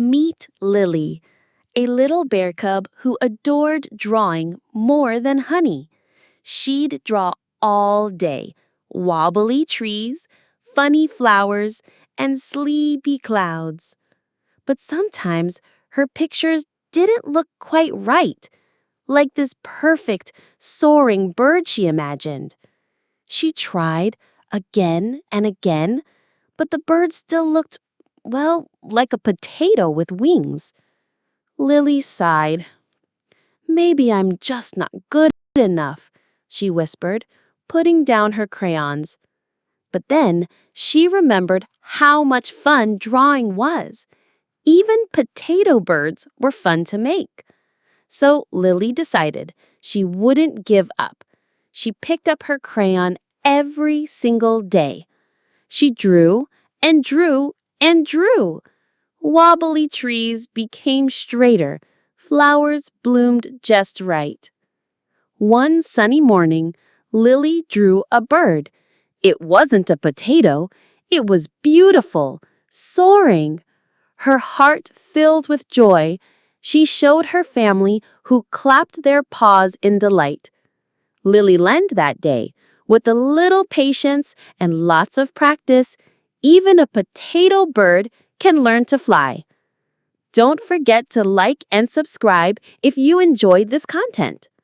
Meet Lily, a little bear cub who adored drawing more than honey. She'd draw all day, wobbly trees, funny flowers, and sleepy clouds. But sometimes her pictures didn't look quite right, like this perfect, soaring bird she imagined. She tried again and again, but the bird still looked, well, like a potato with wings. Lily sighed. Maybe I'm just not good enough, she whispered, putting down her crayons. But then she remembered how much fun drawing was. Even potato birds were fun to make. So Lily decided she wouldn't give up. She picked up her crayon every single day. She drew and drew and drew. Wobbly trees became straighter. Flowers bloomed just right. One sunny morning, Lily drew a bird. It wasn't a potato. It was beautiful, soaring. Her heart filled with joy. She showed her family, who clapped their paws in delight. Lily learned that day, with a little patience and lots of practice, even a potato bird can learn to fly. Don't forget to like and subscribe if you enjoyed this content.